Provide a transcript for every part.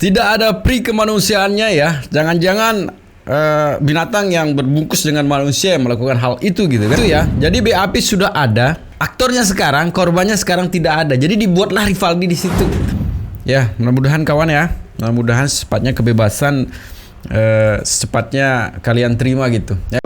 Tidak ada pri kemanusiaannya ya. Jangan-jangan binatang yang berbungkus dengan manusia yang melakukan hal itu gitu kan. Itu ya. Jadi BAP sudah ada, aktornya sekarang, korbannya sekarang tidak ada. Jadi dibuatlah Rivaldi di situ. Ya, mudah-mudahan kawan ya. Mudah-mudahan secepatnya kebebasan secepatnya kalian terima gitu. Ya.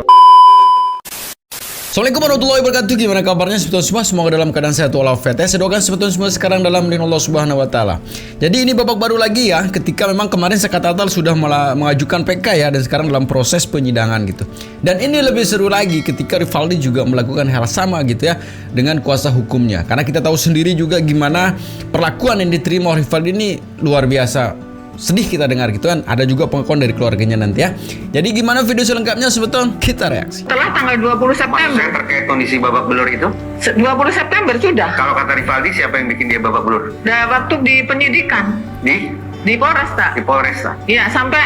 Assalamualaikum warahmatullahi wabarakatuh. Gimana kabarnya sebetulnya semua? Semoga dalam keadaan sehat walafiat. Saya doakan sebetulnya semua sekarang dalam lindungan Allah Subhanahu wa taala. Jadi ini babak baru lagi ya, ketika memang kemarin Sekatatal sudah mengajukan PK ya, dan sekarang dalam proses penyidangan gitu. Dan ini lebih seru lagi ketika Rivaldi juga melakukan hal sama gitu ya dengan kuasa hukumnya. Karena kita tahu sendiri juga gimana perlakuan yang diterima oleh Rivaldi ini luar biasa. Sedih kita dengar gitu kan. Ada juga pengakuan dari keluarganya nanti ya. Jadi gimana video selengkapnya sebetulnya kita reaksi. Setelah tanggal 20 September. Maksudnya terkait kondisi babak belur itu? 20 September sudah. Kalau kata Rivaldi, siapa yang bikin dia babak belur? Nah, waktu di penyidikan di Polresta. Di Polresta. Iya, sampai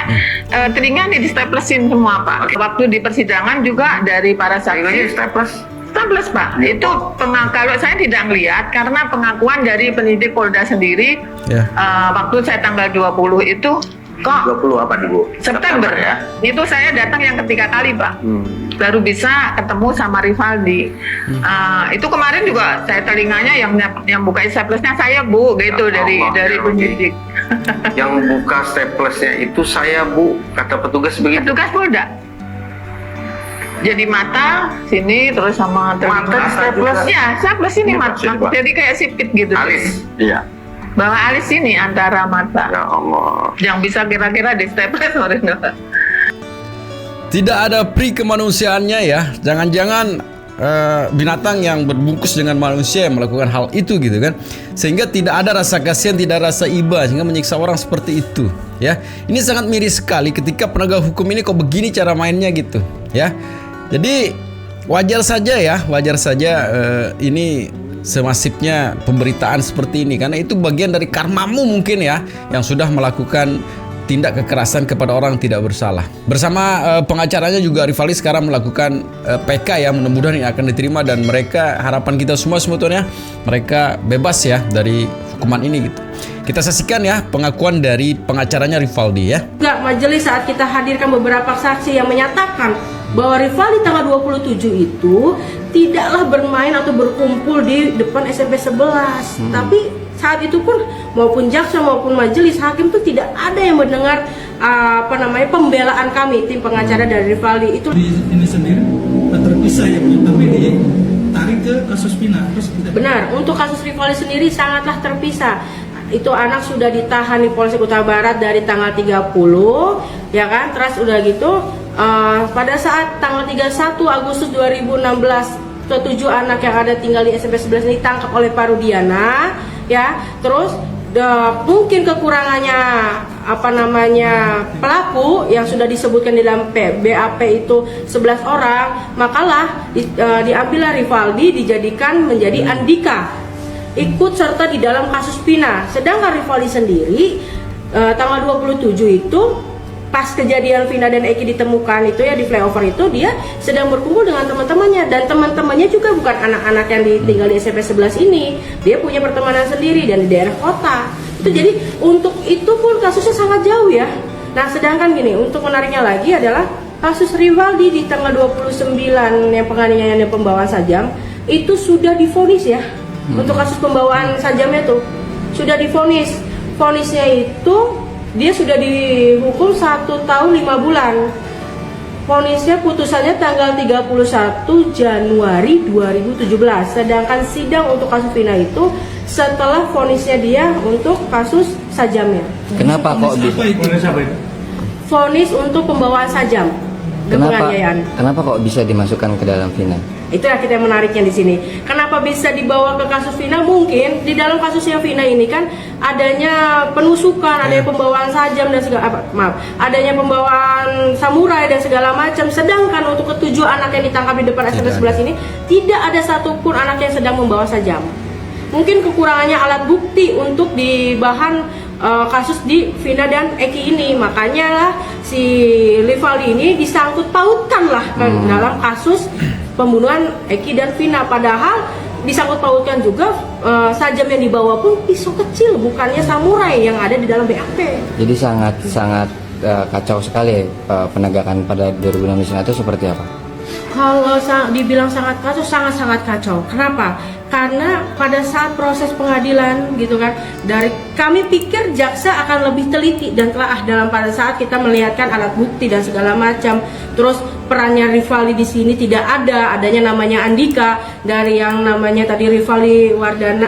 telinga nih di staplesin semua Pak. Oke. Waktu di persidangan juga dari para Telinganya saksi. staples. Staples Pak. Itu kalau saya tidak ngelihat karena pengakuan dari penyidik Polda sendiri. Ya. Waktu saya tanggal 20 itu kok 20 apa dulu? September ya. Itu saya datang yang ketiga kali Pak. Baru bisa ketemu sama Rivaldi. Itu kemarin juga saya telinganya yang buka staplesnya saya Bu gitu Ya dari Allah, dari ya penyidik. Yang buka staplesnya itu saya, Bu, kata petugas begitu. Petugas Polda. Jadi mata sini terus sama telinga. Mata di staples? Ya, staples ini Ini mata. Pak. Jadi kayak sipit gitu. Alis. Iya. Bawah alis ini antara mata. Ya Allah. Yang bisa kira-kira di staples Tidak ada pri kemanusiaannya ya. Jangan-jangan binatang yang berbungkus dengan manusia yang melakukan hal itu gitu kan. Sehingga tidak ada rasa kasihan, tidak ada rasa iba, sehingga menyiksa orang seperti itu ya. Ini sangat miris sekali ketika penegak hukum ini kok begini cara mainnya gitu ya. Jadi wajar saja ya, wajar saja ini semasifnya pemberitaan seperti ini, karena itu bagian dari karmamu mungkin ya, yang sudah melakukan tindak kekerasan kepada orang yang tidak bersalah. Bersama pengacaranya juga Rivaldi sekarang melakukan PK ya, mudah-mudahan ini akan diterima, dan mereka, harapan kita semua sebetulnya mereka bebas ya dari hukuman ini gitu. Kita saksikan ya pengakuan dari pengacaranya Rivaldi ya. Enggak, majelis saat kita hadirkan beberapa saksi yang menyatakan bahwa Rivaldi tanggal 27 itu tidaklah bermain atau berkumpul di depan SMP 11. Tapi saat itu pun maupun jaksa maupun majelis hakim itu tidak ada yang mendengar pembelaan kami tim pengacara dari Rivaldi itu. Ini sendiri terpisah ya, tapi ditarik ke kasus Pina. Benar, untuk kasus Rivaldi sendiri sangatlah terpisah. Itu anak sudah ditahan di Polsek Utara Barat dari tanggal 30 ya kan. Terus udah gitu pada saat tanggal 31 Agustus 2016 7 anak yang ada tinggal di SMP 11 ini ditangkap oleh Parudiana ya. Terus mungkin kekurangannya pelaku yang sudah disebutkan di dalam BAP itu 11 orang, makalah diambillah Rivaldi dijadikan menjadi Andika ikut serta di dalam kasus Pina. Sedangkan Rivaldi sendiri tanggal 27 itu pas kejadian Vina dan Eki ditemukan itu ya di flyover itu, dia sedang berkumpul dengan teman-temannya, dan teman-temannya juga bukan anak-anak yang tinggal di SMP 11 ini. Dia punya pertemanan sendiri dan di daerah kota. Itu jadi untuk itu pun kasusnya sangat jauh ya. Nah, sedangkan gini, untuk menariknya lagi adalah kasus Rivaldi di tanggal 29 yang penganiayaan dan pembawaan sajam itu sudah divonis ya. Untuk kasus pembawaan sajamnya tuh sudah divonis. Vonisnya itu dia sudah dihukum 1 tahun 5 bulan. Vonisnya putusannya tanggal 31 Januari 2017. Sedangkan sidang untuk kasus Vina itu setelah vonisnya dia untuk kasus sajamnya. Kenapa kok bisa? Vonis untuk pembawaan sajam dan penganiayaan. Kenapa kok bisa dimasukkan ke dalam Vina? Itulah kita menariknya di sini. Kenapa bisa dibawa ke kasus Vina? Mungkin di dalam kasusnya Vina ini kan adanya penusukan, adanya pembawaan sajam dan segala adanya pembawaan samurai dan segala macam. Sedangkan untuk ketujuh anak yang ditangkap di depan SMP 11 ini tidak ada satupun anak yang sedang membawa sajam. Mungkin kekurangannya alat bukti untuk di bahan kasus di Vina dan Eki ini, makanya lah si Rivaldi ini disangkut pautkan lah dalam kasus pembunuhan Eki dan Vina. Padahal disangkut pautkan juga sajam yang dibawa pun pisau kecil, bukannya samurai yang ada di dalam BAP. Jadi sangat kacau sekali penegakan pada 2016 itu seperti apa? Kalau dibilang sangat kacau, sangat kacau. Kenapa? Karena pada saat proses pengadilan gitu kan, dari kami pikir jaksa akan lebih teliti dan telaah dalam pada saat kita melihatkan alat bukti dan segala macam. Terus perannya Rivaldi di sini tidak ada, adanya namanya Andika, dari yang namanya tadi Rivaldi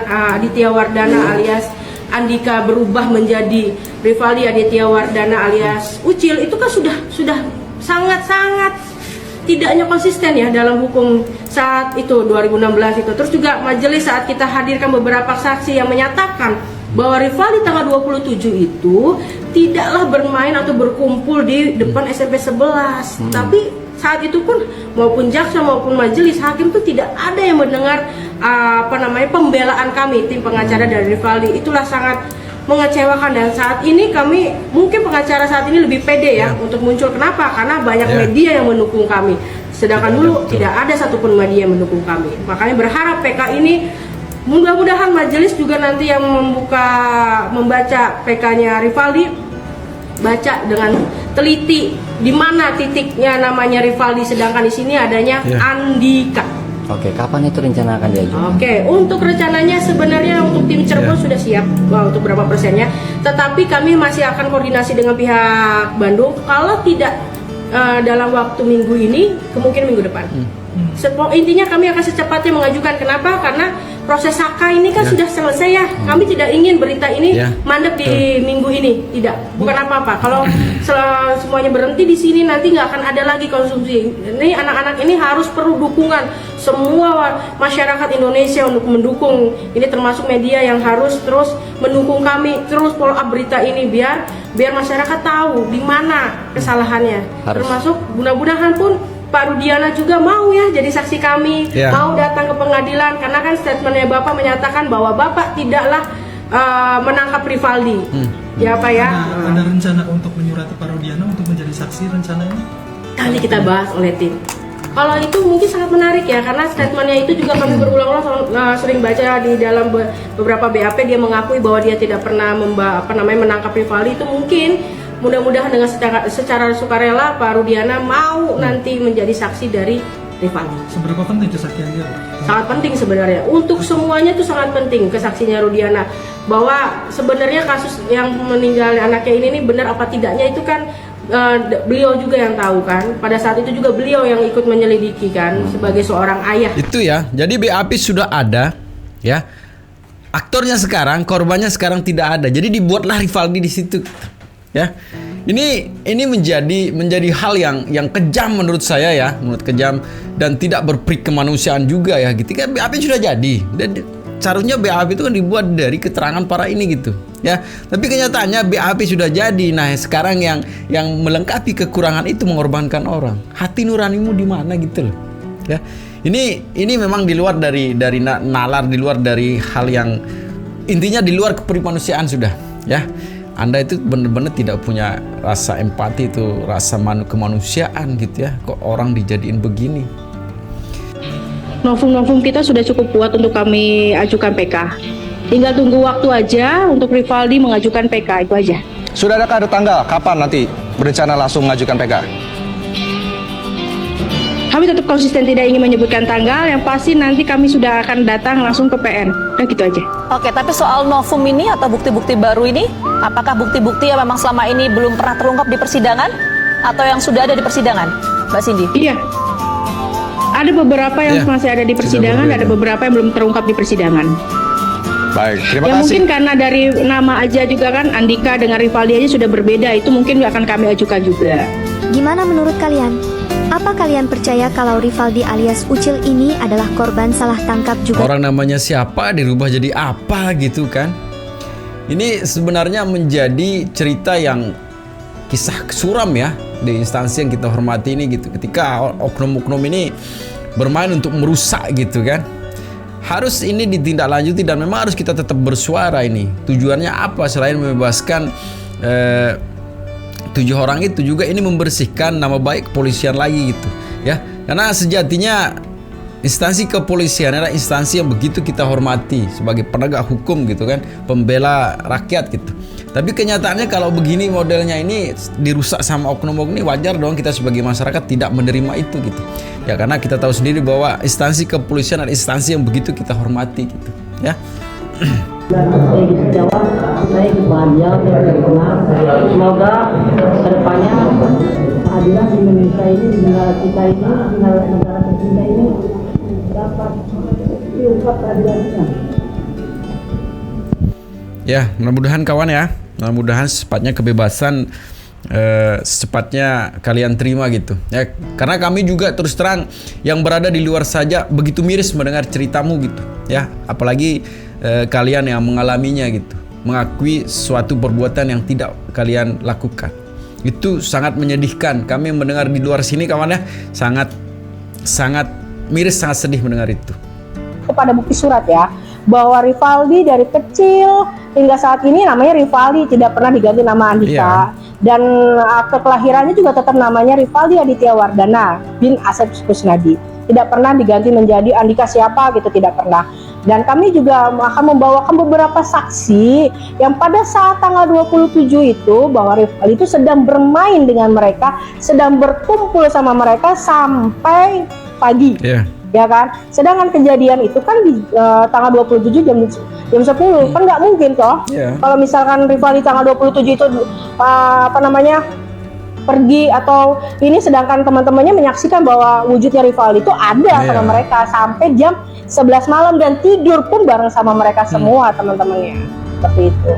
Aditya Wardana alias Andika berubah menjadi Rivaldi Aditya Wardana alias Ucil, itu kan sudah sangat tidaknya konsisten ya dalam hukum saat itu 2016 itu. Terus juga majelis saat kita hadirkan beberapa saksi yang menyatakan bahwa Rivaldi tanggal 27 itu tidaklah bermain atau berkumpul di depan SMP 11. Tapi saat itu pun maupun jaksa maupun majelis hakim itu tidak ada yang mendengar pembelaan kami tim pengacara dari Rivaldi. Itulah sangat mengecewakan, dan saat ini kami mungkin pengacara saat ini lebih pede ya untuk muncul. Kenapa? Karena banyak media yang mendukung kami, sedangkan dulu tidak ada satupun media yang mendukung kami. Makanya berharap PK ini mudah-mudahan majelis juga nanti yang membaca PK-nya Rivaldi baca dengan teliti di mana titiknya namanya Rivaldi, sedangkan di sini adanya Andika. Oke, kapan itu rencana akan diajukan? Oke, untuk rencananya sebenarnya untuk tim Cirebon sudah siap untuk berapa persennya, tetapi kami masih akan koordinasi dengan pihak Bandung. Kalau tidak dalam waktu minggu ini, kemungkinan minggu depan. Intinya kami akan secepatnya mengajukan. Kenapa? Karena proses HK ini kan sudah selesai ya. Kami tidak ingin berita ini mandek di minggu ini. Tidak, bukan apa-apa. Kalau semuanya berhenti di sini, nanti nggak akan ada lagi konsumsi. Ini anak-anak ini harus perlu dukungan semua masyarakat Indonesia untuk mendukung. Ini termasuk media yang harus terus mendukung kami, terus follow up berita ini biar masyarakat tahu di mana kesalahannya. Termasuk mudah-mudahan pun Pak Rudiana juga mau ya jadi saksi kami, mau datang ke pengadilan, karena kan statementnya Bapak menyatakan bahwa Bapak tidaklah menangkap Rivaldi. Ya Pak ya. Ada rencana untuk menyurati Pak Rudiana untuk menjadi saksi rencananya? Nanti kita bahas oleh tim. Kalau itu mungkin sangat menarik ya, karena statementnya itu juga kami berulang-ulang sering baca di dalam beberapa BAP, dia mengakui bahwa dia tidak pernah menangkap Rivaldi. Itu mungkin mudah-mudahan dengan secara sukarela Pak Rudiana mau nanti menjadi saksi dari Rivaldi. Seberapa penting kesaksiannya? Sangat penting sebenarnya. Untuk semuanya itu sangat penting kesaksiannya Rudiana. Bahwa sebenarnya kasus yang meninggal anaknya ini benar apa tidaknya itu kan beliau juga yang tahu kan. Pada saat itu juga beliau yang ikut menyelidiki kan sebagai seorang ayah. Itu ya. Jadi BAP sudah ada ya. Aktornya sekarang, korbannya sekarang tidak ada. Jadi dibuatlah Rivaldi di situ. Ya, ini menjadi hal yang kejam menurut saya ya, kejam dan tidak berperi kemanusiaan juga ya. Gitu kan BAP sudah jadi dan seharusnya BAP itu kan dibuat dari keterangan para ini gitu ya. Tapi kenyataannya BAP sudah jadi. Nah sekarang yang melengkapi kekurangan itu mengorbankan orang. Hati nuranimu di mana gitu loh ya. Ini memang di luar dari nalar, di luar dari hal yang intinya di luar kemanusiaan sudah ya. Anda itu benar-benar tidak punya rasa empati, itu rasa kemanusiaan gitu ya. Kok orang dijadiin begini? Novum kita sudah cukup kuat untuk kami ajukan PK. Tinggal tunggu waktu aja untuk Rivaldi mengajukan PK, itu aja. Sudah ada tanggal kapan nanti berencana langsung mengajukan PK? Kami tetap konsisten tidak ingin menyebutkan tanggal, yang pasti nanti kami sudah akan datang langsung ke PN. Udah gitu aja. Oke, tapi soal novum ini atau bukti-bukti baru ini, apakah bukti-bukti yang memang selama ini belum pernah terungkap di persidangan atau yang sudah ada di persidangan, Mbak Cindy? Iya. Ada beberapa yang masih ada di persidangan, ada beberapa yang belum terungkap di persidangan. Baik, terima ya, kasih. Mungkin karena dari nama aja juga kan, Andika dengan Rivaldi aja sudah berbeda, itu mungkin akan kami ajukan juga. Gimana menurut kalian? Apa kalian percaya kalau Rivaldi alias Ucil ini adalah korban salah tangkap juga? Orang namanya siapa dirubah jadi apa gitu kan? Ini sebenarnya menjadi cerita yang kisah suram ya di instansi yang kita hormati ini gitu. Ketika oknum-oknum ini bermain untuk merusak gitu kan. Harus ini ditindaklanjuti dan memang harus kita tetap bersuara ini. Tujuannya apa selain membebaskan 7 orang itu, juga ini membersihkan nama baik kepolisian lagi gitu ya. Karena sejatinya instansi kepolisian adalah instansi yang begitu kita hormati sebagai penegak hukum gitu kan, pembela rakyat gitu. Tapi kenyataannya kalau begini modelnya ini dirusak sama oknum-oknum ini, wajar dong kita sebagai masyarakat tidak menerima itu gitu. Ya karena kita tahu sendiri bahwa instansi kepolisian adalah instansi yang begitu kita hormati gitu ya. Semoga kedepannya keadilan di Indonesia ini, di negara kita ini, di negara tercinta ini dapat diungkap keadilannya. Ya, mudah-mudahan kawan ya, mudah-mudahan secepatnya kebebasan secepatnya kalian terima gitu ya, karena kami juga terus terang yang berada di luar saja begitu miris mendengar ceritamu gitu ya, apalagi kalian yang mengalaminya gitu, mengakui suatu perbuatan yang tidak kalian lakukan. Itu sangat menyedihkan. Kami mendengar di luar sini kawan ya, sangat miris, sangat sedih mendengar itu. Kepada bukti surat ya, bahwa Rivaldi dari kecil hingga saat ini namanya Rivaldi, tidak pernah diganti nama Andika. Iya. Dan akte kelahirannya juga tetap namanya Rivaldi Aditya Wardana bin Asep Kusnadi. Tidak pernah diganti menjadi Andika siapa gitu, tidak pernah. Dan kami juga akan membawakan beberapa saksi yang pada saat tanggal 27 itu bahwa Rivaldi itu sedang bermain dengan mereka, sedang berkumpul sama mereka sampai pagi. Yeah. Ya kan, sedangkan kejadian itu kan di tanggal 27 jam 10 kan nggak mungkin toh. Kalau misalkan Rivaldi tanggal 27 itu pergi atau ini, sedangkan teman-temannya menyaksikan bahwa wujudnya Rivaldi itu ada sama mereka sampai jam 11 malam dan tidur pun bareng sama mereka semua teman-temannya, seperti itu.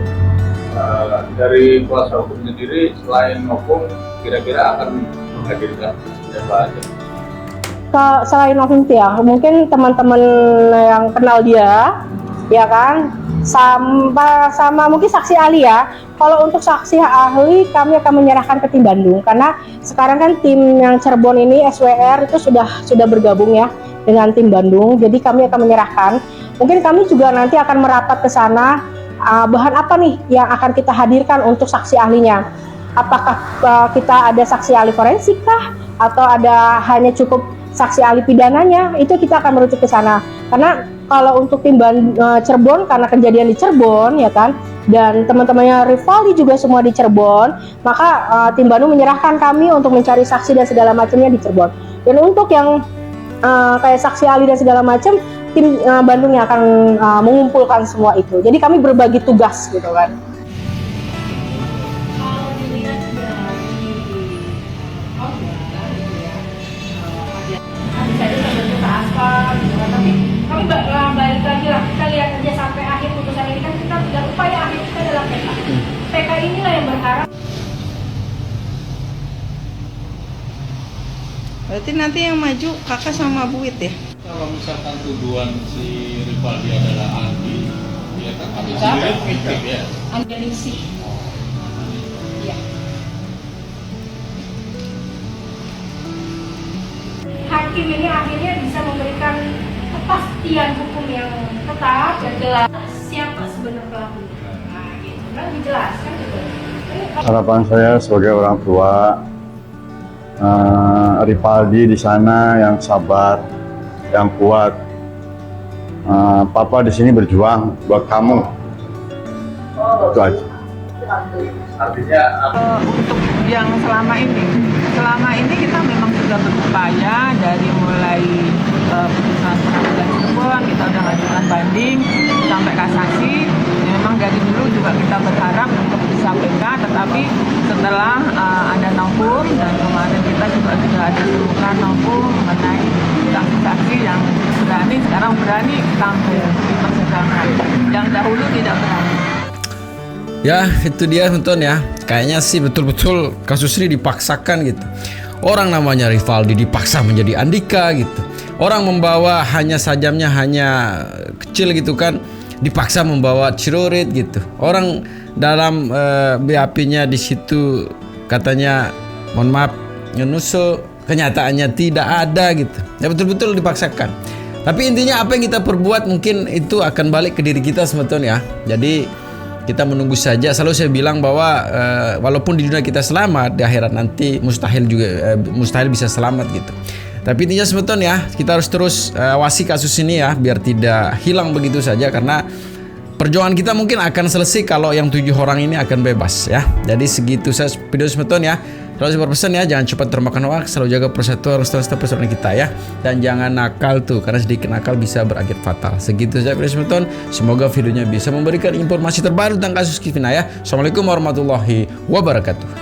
Dari kuasa hukum sendiri selain Novum kira-kira akan menghadirkan siapa aja? Selain Novum ya, mungkin teman-teman yang kenal dia, ya kan, sama mungkin saksi ahli ya. Kalau untuk saksi ahli kami akan menyerahkan ke tim Bandung, karena sekarang kan tim yang Cirebon ini SWR itu sudah bergabung ya dengan tim Bandung. Jadi kami akan menyerahkan. Mungkin kami juga nanti akan merapat ke sana. Bahan apa nih yang akan kita hadirkan untuk saksi ahlinya? Apakah kita ada saksi ahli forensik kah? Atau ada hanya cukup saksi ahli pidananya? Itu kita akan merujuk ke sana. Karena kalau untuk tim Cirebon, karena kejadian di Cirebon ya kan, dan teman-temannya Rivaldi juga semua di Cirebon, maka tim Bandung menyerahkan kami untuk mencari saksi dan segala macamnya di Cirebon. Dan untuk yang kayak saksi ahli dan segala macam, tim Bandung yang akan mengumpulkan semua itu. Jadi kami berbagi tugas gitu kan. Tapi balik lagi lah, kita lihat aja sampai akhir putusan ini kan, kita tidak upaya akhir kita adalah PK. PK inilah yang berharap. Berarti nanti yang maju kakak sama Buit ya? Kalau misalkan tuduhan si Rivaldi adalah Andi, dia kan Andi sendiri fiktif ya? Andi Ningsih. Iya. Hakim ini akhirnya bisa memberikan kepastian hukum yang tetap dan jelas siapa sebenarnya pelakunya. Nah, gitu kan dijelaskan gitu. Harapan saya sebagai orang tua, Rivaldi di sana yang sabar, yang kuat. Papa di sini berjuang buat kamu. Itu aja. Artinya untuk yang selama ini kita memang sudah berupaya dari mulai putusan pengadilan Cirebon, kita udah ngajukan banding sampai kasasi. Memang dari dulu juga kita berharap untuk bisa PK, tetapi setelah ada Novum dan kemarin kita juga sudah ada temukan Novum mengenai saksi-saksi yang sekarang berani tampil di persidangan, yang dahulu tidak berani. Ya itu dia nonton ya, kayaknya sih betul-betul kasus ini dipaksakan gitu. Orang namanya Rivaldi dipaksa menjadi Andika gitu. Orang membawa hanya sajamnya hanya kecil gitu kan, dipaksa membawa celurit gitu. Orang dalam BAP-nya di situ katanya mohon maaf nyusul, kenyataannya tidak ada gitu. Ya betul-betul dipaksakan. Tapi intinya apa yang kita perbuat mungkin itu akan balik ke diri kita sebetulnya. Jadi kita menunggu saja. Selalu saya bilang bahwa walaupun di dunia kita selamat, di akhirat nanti mustahil bisa selamat gitu. Tapi intinya sebeton ya, kita harus terus awasi kasus ini ya, biar tidak hilang begitu saja, karena perjuangan kita mungkin akan selesai kalau yang 7 orang ini akan bebas ya. Jadi segitu saya video sebeton ya. Terus berpesan ya, jangan cepat termakan hoax, selalu jaga persatuan persatuan kita ya, dan jangan nakal tuh, karena sedikit nakal bisa berakhir fatal. Segitu saja video sebeton. Semoga videonya bisa memberikan informasi terbaru tentang kasus Vina ya. Assalamualaikum warahmatullahi wabarakatuh.